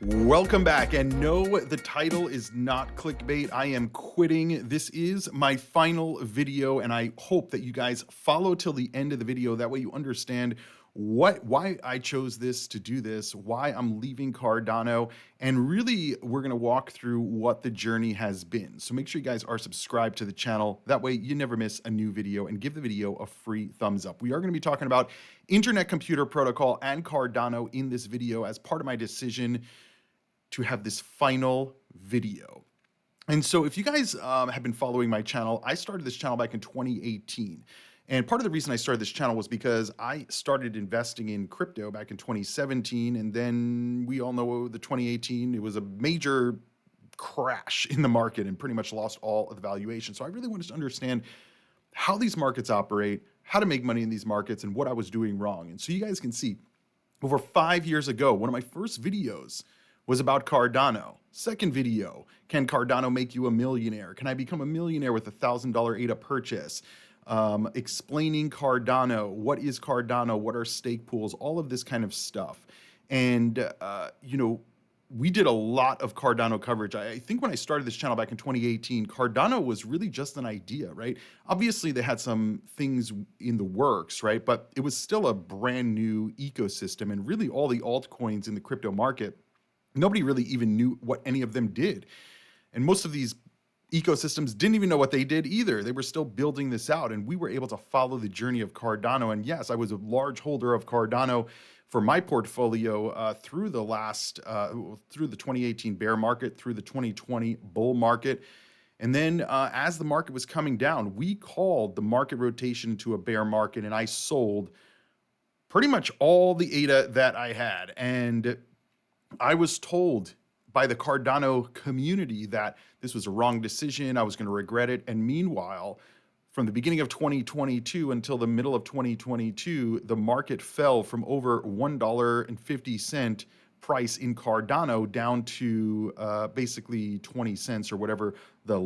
Welcome back. And no, the title is not clickbait. I am quitting. This is my final video, and I hope that you guys follow till the end of the video. That way you understand why I chose this to do this, why I'm leaving Cardano, and really we're going to walk through what the journey has been. So make sure you guys are subscribed to the channel. That way you never miss a new video, and give the video a free thumbs up. We are going to be talking about Internet Computer Protocol and Cardano in this video as part of my decision to have this final video. And so if you guys have been following my channel, I started this channel back in 2018. And part of the reason I started this channel was because I started investing in crypto back in 2017. And then we all know the 2018, it was a major crash in the market and pretty much lost all of the valuation. So I really wanted to understand how these markets operate, how to make money in these markets, and what I was doing wrong. And so you guys can see, over 5 years ago, one of my first videos was about Cardano. Second video, can Cardano make you a millionaire? Can I become a millionaire with a $1,000 ADA purchase? Explaining Cardano, what is Cardano, what are stake pools, all of this kind of stuff. And, we did a lot of Cardano coverage. I think when I started this channel back in 2018, Cardano was really just an idea, right? Obviously, they had some things in the works, right? But it was still a brand new ecosystem, and really all the altcoins in the crypto market, nobody really even knew what any of them did. And most of these ecosystems didn't even know what they did either. They were still building this out, and we were able to follow the journey of Cardano. And yes, I was a large holder of Cardano for my portfolio through the 2018 bear market, through the 2020 bull market. And then as the market was coming down, we called the market rotation into a bear market, and I sold pretty much all the ADA that I had. And I was told by the Cardano community that this was a wrong decision, I was going to regret it. And meanwhile, from the beginning of 2022 until the middle of 2022, the market fell from over $1.50 price in Cardano down to basically 20 cents or whatever the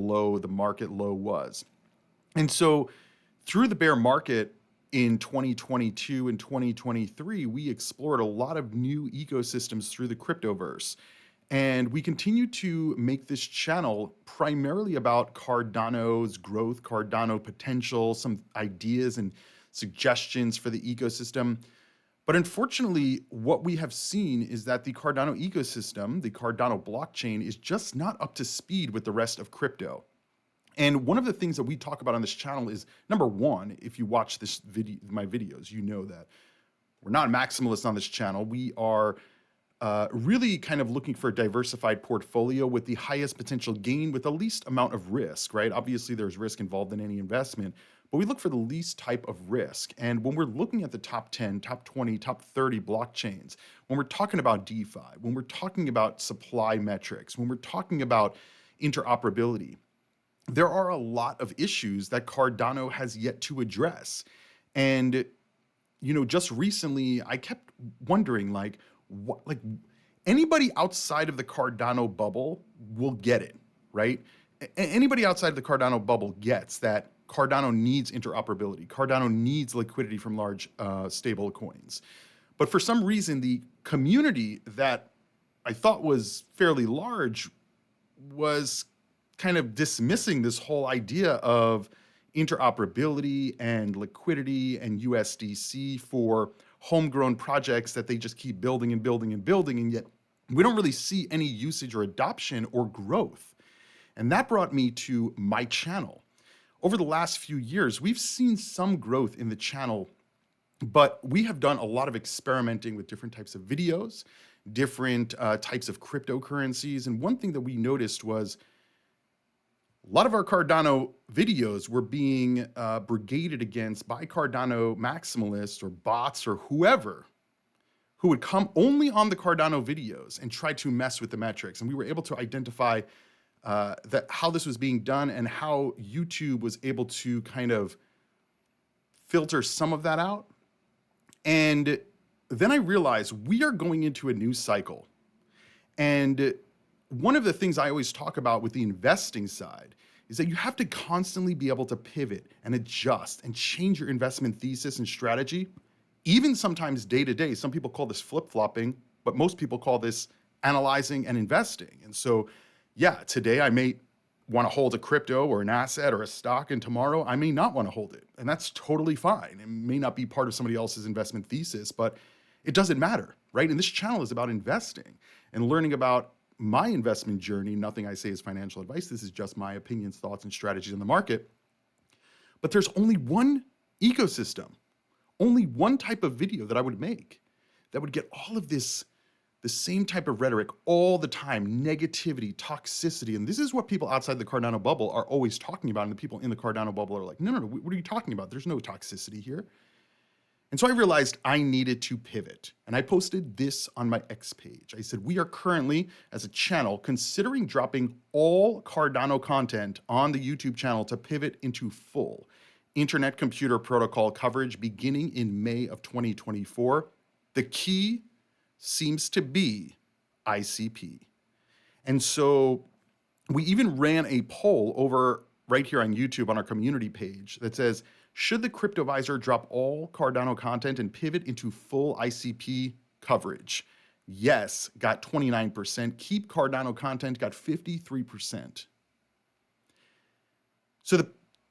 market low was. And so through the bear market in 2022 and 2023, we explored a lot of new ecosystems through the cryptoverse. And we continue to make this channel primarily about Cardano's growth, Cardano potential, some ideas and suggestions for the ecosystem. But unfortunately, what we have seen is that the Cardano ecosystem, the Cardano blockchain, is just not up to speed with the rest of crypto. And one of the things that we talk about on this channel is, number one, if you watch this video, my videos, you know that we're not maximalists on this channel. We are really kind of looking for a diversified portfolio with the highest potential gain with the least amount of risk, right? Obviously, there's risk involved in any investment, but we look for the least type of risk. And when we're looking at the top 10, top 20, top 30 blockchains, when we're talking about DeFi, when we're talking about supply metrics, when we're talking about interoperability, there are a lot of issues that Cardano has yet to address. And, just recently, I kept wondering, anybody outside of the Cardano bubble will get it, right? Anybody outside of the Cardano bubble gets that Cardano needs interoperability. Cardano needs liquidity from large stable coins. But for some reason, the community that I thought was fairly large was kind of dismissing this whole idea of interoperability and liquidity and USDC for homegrown projects that they just keep building and building and building, and yet we don't really see any usage or adoption or growth. And that brought me to my channel. Over the last few years, we've seen some growth in the channel, but we have done a lot of experimenting with different types of videos, different types of cryptocurrencies. And one thing that we noticed was a lot of our Cardano videos were being brigaded against by Cardano maximalists or bots or whoever who would come only on the Cardano videos and try to mess with the metrics. And we were able to identify how this was being done and how YouTube was able to kind of filter some of that out. And then I realized we are going into a new cycle. And one of the things I always talk about with the investing side is that you have to constantly be able to pivot and adjust and change your investment thesis and strategy, even sometimes day to day. Some people call this flip-flopping, but most people call this analyzing and investing. And so, yeah, today I may want to hold a crypto or an asset or a stock, and tomorrow I may not want to hold it. And that's totally fine. It may not be part of somebody else's investment thesis, but it doesn't matter, right? And this channel is about investing and learning about my investment journey. Nothing I say is financial advice. This is just my opinions, thoughts, and strategies in the market. But there's only one ecosystem, only one type of video that I would make that would get all of this, the same type of rhetoric all the time, negativity, toxicity. And this is what people outside the Cardano bubble are always talking about. And the people in the Cardano bubble are like, no, what are you talking about? There's no toxicity here. And so I realized I needed to pivot. And I posted this on my X page. I said, we are currently, as a channel, considering dropping all Cardano content on the YouTube channel to pivot into full Internet Computer Protocol coverage beginning in May of 2024. The key seems to be ICP. And so we even ran a poll over right here on YouTube on our community page that says, should the Cryptoviser drop all Cardano content and pivot into full ICP coverage? Yes, got 29%. Keep Cardano content got 53%. So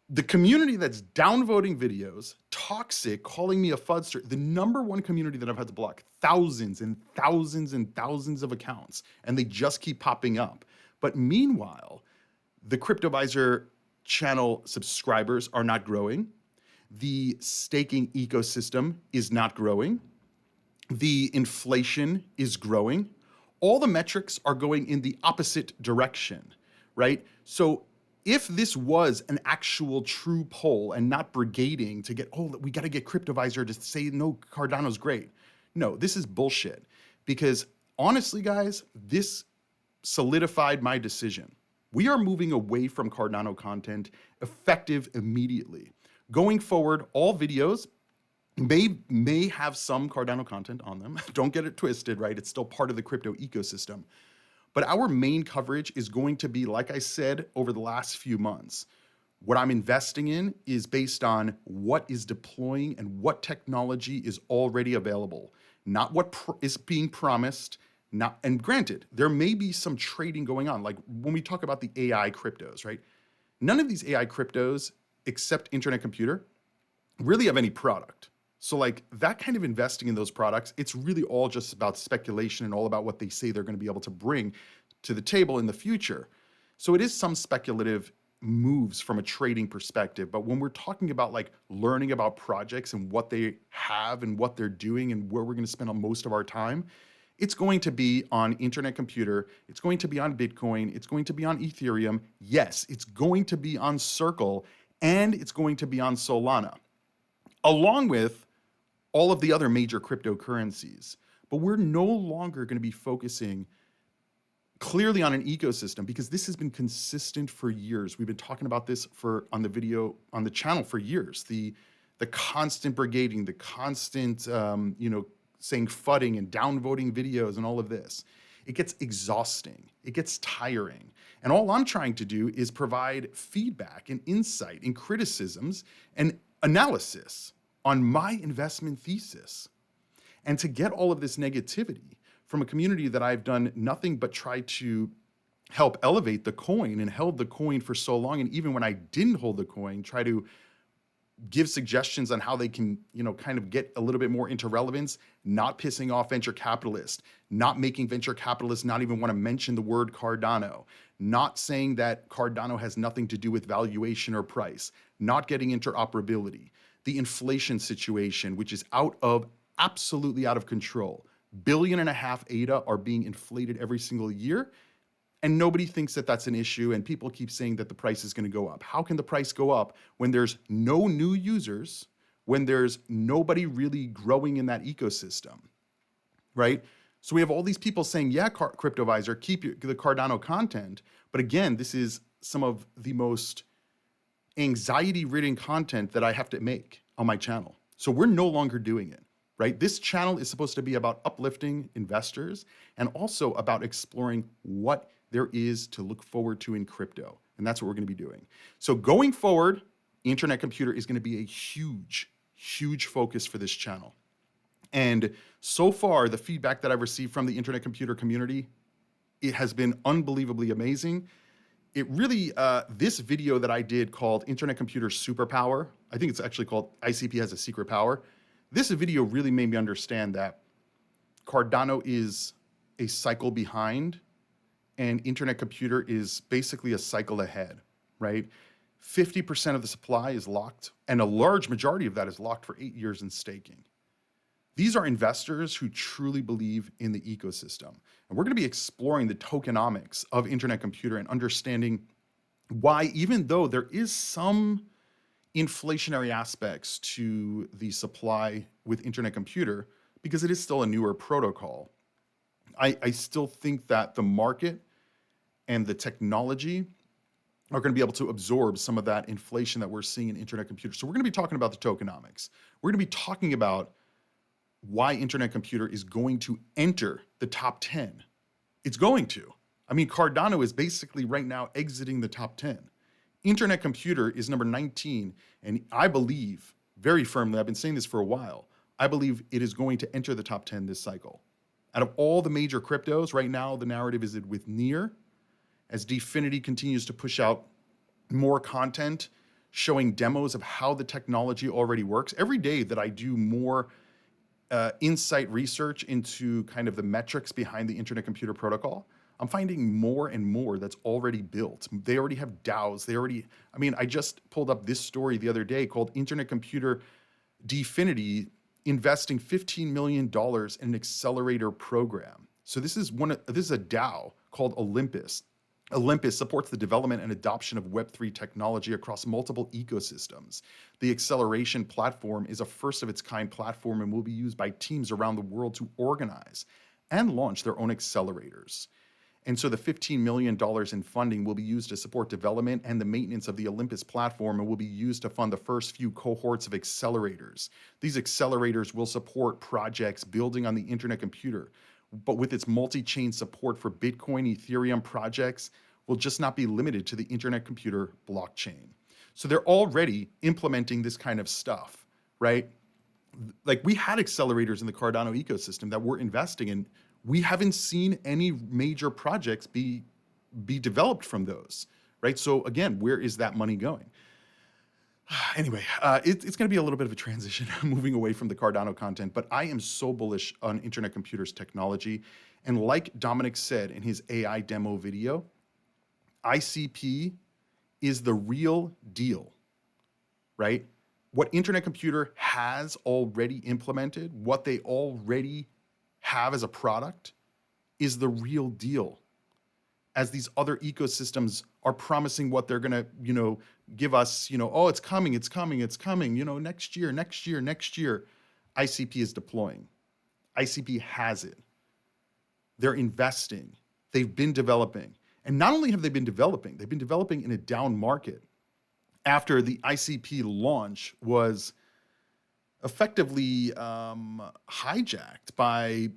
the community that's downvoting videos, toxic, calling me a fudster, the number one community that I've had to block thousands and thousands and thousands of accounts, and they just keep popping up. But meanwhile, the Cryptoviser channel subscribers are not growing. The staking ecosystem is not growing. The inflation is growing. All the metrics are going in the opposite direction, right? So if this was an actual true poll and not brigading to get, oh, we got to get Cryptoviser to say, no, Cardano's great. No, this is bullshit. Because honestly, guys, this solidified my decision. We are moving away from Cardano content effective immediately. Going forward, all videos may have some Cardano content on them. Don't get it twisted, right? It's still part of the crypto ecosystem. But our main coverage is going to be, like I said, over the last few months. What I'm investing in is based on what is deploying and what technology is already available, not what is being promised. And granted, there may be some trading going on. Like when we talk about the AI cryptos, right? None of these AI cryptos, except Internet Computer, really have any product. So like that kind of investing in those products, it's really all just about speculation and all about what they say they're going to be able to bring to the table in the future. So it is some speculative moves from a trading perspective. But when we're talking about like learning about projects and what they have and what they're doing and where we're going to spend most of our time, it's going to be on Internet Computer. It's going to be on Bitcoin. It's going to be on Ethereum. Yes, it's going to be on Circle, and it's going to be on Solana, along with all of the other major cryptocurrencies. But we're no longer going to be focusing clearly on an ecosystem because this has been consistent for years. We've been talking about this on the channel for years. The constant brigading, the constant saying fudding and downvoting videos and all of this. It gets exhausting. It gets tiring. And all I'm trying to do is provide feedback and insight and criticisms and analysis on my investment thesis. And to get all of this negativity from a community that I've done nothing but try to help elevate the coin and held the coin for so long, and even when I didn't hold the coin, try to give suggestions on how they can, kind of get a little bit more into relevance, not pissing off venture capitalists, not making venture capitalists not even want to mention the word Cardano, not saying that Cardano has nothing to do with valuation or price, not getting interoperability, the inflation situation, which is absolutely out of control. $1.5 billion ADA are being inflated every single year. And nobody thinks that that's an issue, and people keep saying that the price is going to go up. How can the price go up when there's no new users, when there's nobody really growing in that ecosystem, right? So we have all these people saying, yeah, Cryptoviser, keep the Cardano content. But again, this is some of the most anxiety-ridden content that I have to make on my channel. So we're no longer doing it, right? This channel is supposed to be about uplifting investors and also about exploring what there is to look forward to in crypto. And that's what we're going to be doing. So going forward, Internet Computer is going to be a huge, huge focus for this channel. And so far, the feedback that I've received from the internet computer community, it has been unbelievably amazing. It really, this video that I did called Internet Computer Superpower, I think it's actually called ICP Has a Secret Power. This video really made me understand that Cardano is a cycle behind and internet computer is basically a cycle ahead, right? 50% of the supply is locked, and a large majority of that is locked for 8 years in staking. These are investors who truly believe in the ecosystem. And we're going to be exploring the tokenomics of internet computer and understanding why, even though there is some inflationary aspects to the supply with internet computer, because it is still a newer protocol, I still think that the market and the technology are going to be able to absorb some of that inflation that we're seeing in internet computer. So we're going to be talking about the tokenomics. We're going to be talking about why internet computer is going to enter the top 10. It's going to. I mean, Cardano is basically right now exiting the top 10. Internet computer is number 19, and I believe very firmly, I've been saying this for a while, I believe it is going to enter the top 10 this cycle. Out of all the major cryptos, right now the narrative is with Near, as Dfinity continues to push out more content, showing demos of how the technology already works. Every day that I do more insight research into kind of the metrics behind the internet computer protocol, I'm finding more and more that's already built. They already have DAOs. I just pulled up this story the other day called Internet Computer Dfinity investing $15 million in an accelerator program. So this is a DAO called Olympus. Olympus supports the development and adoption of Web3 technology across multiple ecosystems. The acceleration platform is a first-of-its-kind platform and will be used by teams around the world to organize and launch their own accelerators. And so the $15 million in funding will be used to support development and the maintenance of the Olympus platform and will be used to fund the first few cohorts of accelerators. These accelerators will support projects building on the internet computer, but with its multi-chain support for Bitcoin, Ethereum projects will just not be limited to the internet computer blockchain. So they're already implementing this kind of stuff, right? Like we had accelerators in the Cardano ecosystem that we're investing in. We haven't seen any major projects be developed from those, right? So again, where is that money going? Anyway, it's going to be a little bit of a transition moving away from the Cardano content, but I am so bullish on internet computers technology. And like Dominic said in his AI demo video, ICP is the real deal, right? What internet computer has already implemented, what they already have as a product is the real deal. As these other ecosystems are promising what they're gonna, give us, oh, it's coming, next year. ICP is deploying. ICP has it. They're investing. They've been developing. And not only have they been developing, they've been developing in a down market after the ICP launch was effectively hijacked by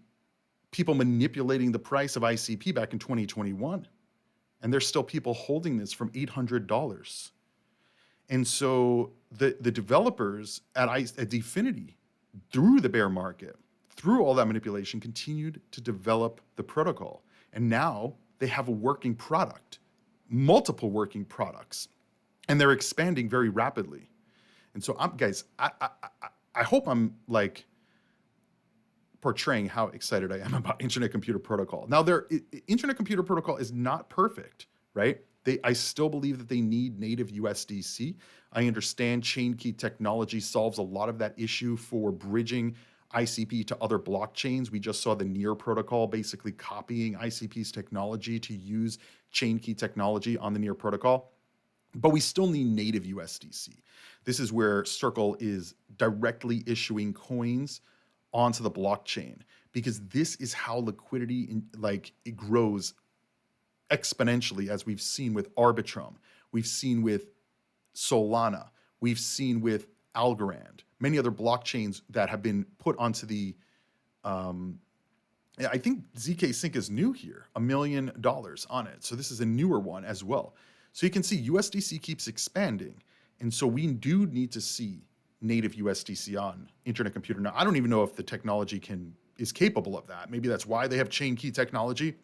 people manipulating the price of ICP back in 2021. And there's still people holding this from $800. And so the developers at Dfinity, through the bear market, through all that manipulation, continued to develop the protocol. And now they have a working product, multiple working products, and they're expanding very rapidly. And so, guys, I hope I'm like portraying how excited I am about Internet Computer Protocol. Now, Internet Computer Protocol is not perfect, right? I still believe that they need native USDC. I understand chain key technology solves a lot of that issue for bridging ICP to other blockchains. We just saw the Near protocol basically copying ICP's technology to use chain key technology on the Near protocol. But we still need native USDC. This is where Circle is directly issuing coins onto the blockchain, because this is how liquidity it grows exponentially, as we've seen with Arbitrum, we've seen with Solana, we've seen with Algorand, many other blockchains that have been put onto the I think ZK Sync is new here, $1 million on it. So this is a newer one as well. So you can see USDC keeps expanding. And so we do need to see native USDC on Internet Computer. Now, I don't even know if the technology is capable of that. Maybe that's why they have chain key technology.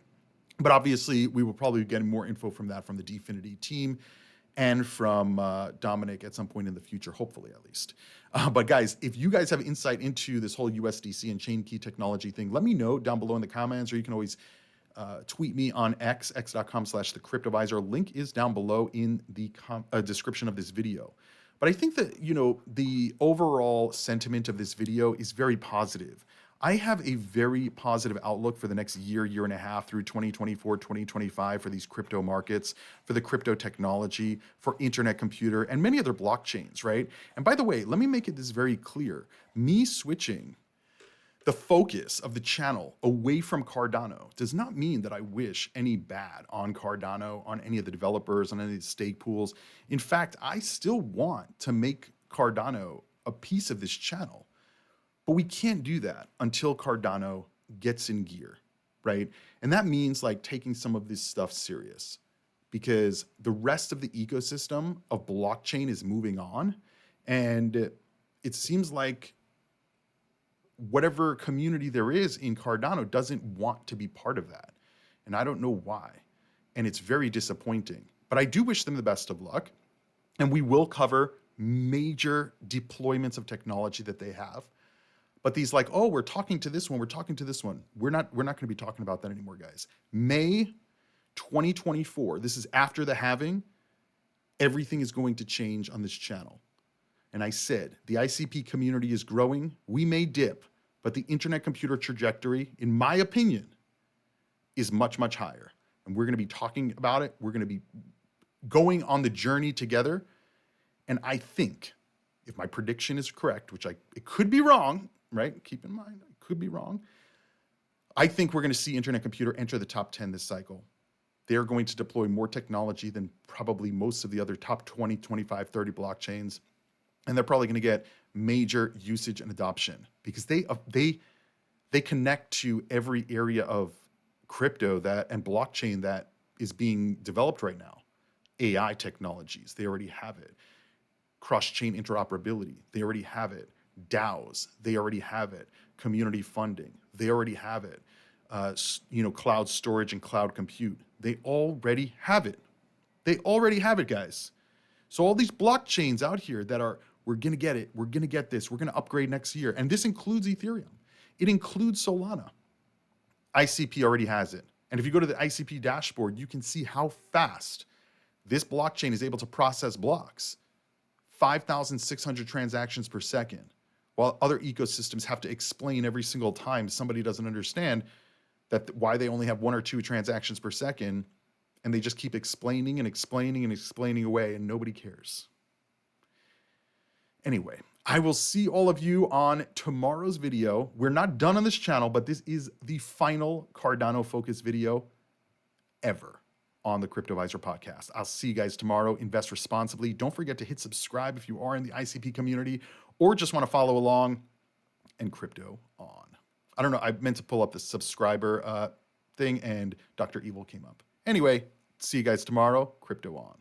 But obviously, we will probably be getting more info from that from the Dfinity team and from Dominic at some point in the future, hopefully at least. But guys, if you guys have insight into this whole USDC and chain key technology thing, let me know down below in the comments, or you can always tweet me on x.com/thecryptoviser. Link is down below in the description of this video. But I think that, the overall sentiment of this video is very positive. I have a very positive outlook for the next year and a half through 2024, 2025 for these crypto markets, for the crypto technology, for Internet Computer, and many other blockchains, right? And by the way, let me make this very clear. Me switching the focus of the channel away from Cardano does not mean that I wish any bad on Cardano, on any of the developers, on any of the stake pools. In fact, I still want to make Cardano a piece of this channel. But we can't do that until Cardano gets in gear, right? And that means like taking some of this stuff serious, because the rest of the ecosystem of blockchain is moving on. And it seems like whatever community there is in Cardano doesn't want to be part of that. And I don't know why. And it's very disappointing. But I do wish them the best of luck. And we will cover major deployments of technology that they have. But these like, oh, we're talking to this one, we're talking to this one. We're not going to be talking about that anymore, guys. May 2024, this is after the halving, everything is going to change on this channel. And I said, the ICP community is growing. We may dip, but the Internet Computer trajectory, in my opinion, is much, much higher. And we're going to be talking about it. We're going to be going on the journey together. And I think, if my prediction is correct, which it could be wrong, right? Keep in mind, I could be wrong. I think we're going to see Internet Computer enter the top 10 this cycle. They're going to deploy more technology than probably most of the other top 20, 25, 30 blockchains. And they're probably going to get major usage and adoption, because they connect to every area of crypto and blockchain that is being developed right now. AI technologies, they already have it. Cross-chain interoperability, they already have it. DAOs, they already have it. Community funding, they already have it. Cloud storage and cloud compute, they already have it. They already have it, guys. So all these blockchains out here that we're going to get it, we're going to get this, we're going to upgrade next year. And this includes Ethereum. It includes Solana. ICP already has it. And if you go to the ICP dashboard, you can see how fast this blockchain is able to process blocks. 5,600 transactions per second, while other ecosystems have to explain every single time somebody doesn't understand why they only have 1 or 2 transactions per second, and they just keep explaining and explaining and explaining away, and nobody cares. Anyway, I will see all of you on tomorrow's video. We're not done on this channel, but this is the final Cardano focus video ever on the Cryptoviser podcast. I'll see you guys tomorrow. Invest responsibly. Don't forget to hit subscribe if you are in the ICP community or just want to follow along, and crypto on. I don't know. I meant to pull up the subscriber thing and Dr. Evil came up. Anyway, see you guys tomorrow. Crypto on.